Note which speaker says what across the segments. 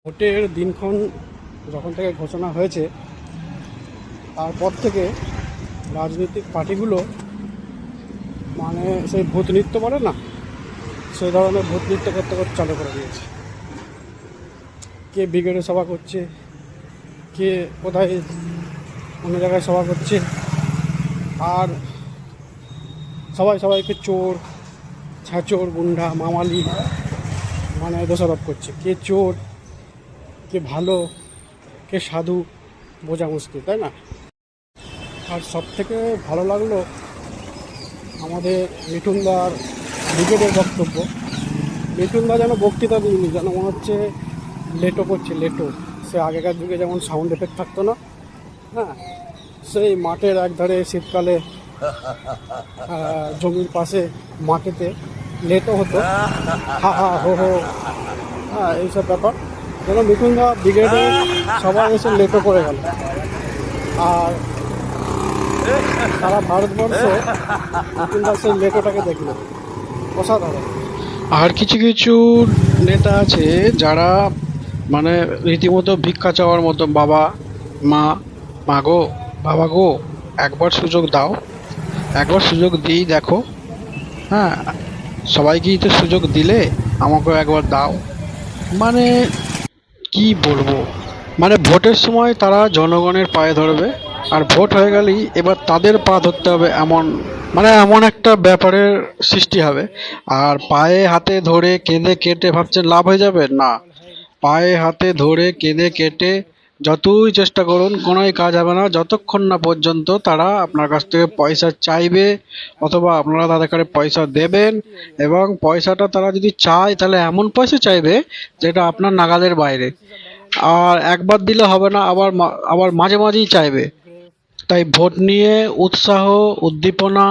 Speaker 1: ভোটের দিনক্ষণ যখন থেকে ঘোষণা হয়েছে তারপর থেকে রাজনৈতিক পার্টিগুলো মানে সেই ভূত নৃত্য বলে না, সেই ধরনের ভূত নৃত্য করতে করতে চালু করে দিয়েছে। কে ব্রিগেডে সভা করছে, কে কোথায় অন্য জায়গায় সভা করছে, আর সবাই সবাইকে চোর, ছ্যাচোর, গুন্ডা, মামালি মানে দোষারোপ করছে। কে চোর, কে ভালো, কে সাধু বোঝা মুশকিল, তাই না? আর সব থেকে ভালো লাগলো আমাদের মিঠুনদার ব্রিগেডের বক্তব্য। মিঠুনদা যেন বক্তৃতা দিইনি, যেন মনে হচ্ছে লেটো করছে, লেটো। সে আগেকার যুগে যেমন সাউন্ড এফেক্ট থাকতো না, হ্যাঁ, সেই মাঠের একধারে শীতকালে জমির পাশে মাঠেতে লেটো হতো, হা হা হো হো, হ্যাঁ, এইসব ব্যাপার যেন মিঠুনদা ব্রিগেডে সবাই এসে লেটো করে গেল। আর সারা ভারতবর্ষে মিঠুনদা সেই লেটোটাকে দেখলো, অসাধারণ। আর কিছু কিছু নেতা আছে যারা মানে রীতিমতো ভিক্ষা চাওয়ার মতো, বাবা মা, মা গো, বাবা গো, একবার সুযোগ দাও, একবার সুযোগ দিই দেখো, হ্যাঁ, সবাইকেই তো সুযোগ দিলে, আমাকেও একবার দাও। মানে কি বলবো, মানে ভোটের সময় তারা জনগণের পায়ে ধরবে, আর ভোট হয়ে গেলেই এবার তাদের পা ধরতে হবে, এমন মানে এমন একটা ব্যাপারের সৃষ্টি হবে। আর পায়ে হাতে ধরে কেঁদে কেটে ভাবছেন লাভ হয়ে যাবে? না, পায়ে হাতে ধরে কেঁদে কেটে যতই চেষ্টা করুন কোনোই কাজ হবে না, যতক্ষণ না পর্যন্ত তারা আপনার কাছ থেকে পয়সা চাইবে, অথবা আপনারা তাদের কাছে পয়সা দেবেন। এবং পয়সাটা তারা যদি চায় তাহলে এমন পয়সা চাইবে যেটা আপনার নাগালের বাইরে। আর একবার দিলে হবে না, আবার মাঝে মাঝেই চাইবে। তাই ভোট নিয়ে উৎসাহ, উদ্দীপনা,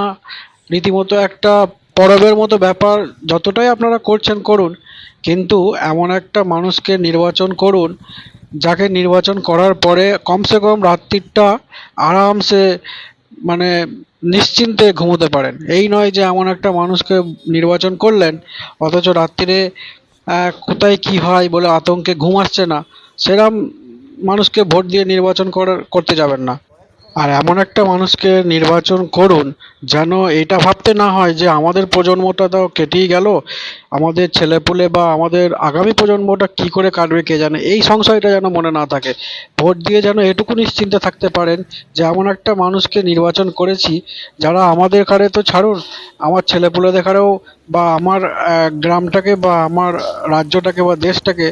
Speaker 1: রীতিমতো একটা পরবের মতো ব্যাপার। যতটাই আপনারা করছেন করুন, কিন্তু এমন একটা মানুষকে নির্বাচন করুন যাকে নির্বাচন করার পরে কমসে কম রাত্রিটা আরামসে মানে নিশ্চিন্তে ঘুমোতে পারেন। এই নয় যে এমন একটা মানুষকে নির্বাচন করলেন অথচ রাত্রিরে কোথায় কি হয় বলে আতঙ্কে ঘুম আসছে না, সেরম মানুষকে ভোট দিয়ে নির্বাচন করতে যাবেন না। আর এমন একটা মানুষকে নির্বাচন করুন যেন এটা ভাবতে না হয় যে আমাদের প্রজন্মটা তো কেটেই গেল, আমাদের ছেলেপুলে বা আমাদের আগামী প্রজন্মটা কি করে কাটবে কে জানে, এই সংশয়টা যেন মনে না থাকে। ভোট দিয়ে যেন এটুকু নিশ্চিন্তে থাকতে পারেন যে এমন একটা মানুষকে নির্বাচন করেছি যারা আমাদের কারে তো ছাড়ুন, আমার ছেলেপুলেদের কারেও বা আমার গ্রামটাকে বা আমার রাজ্যটাকে বা দেশটাকে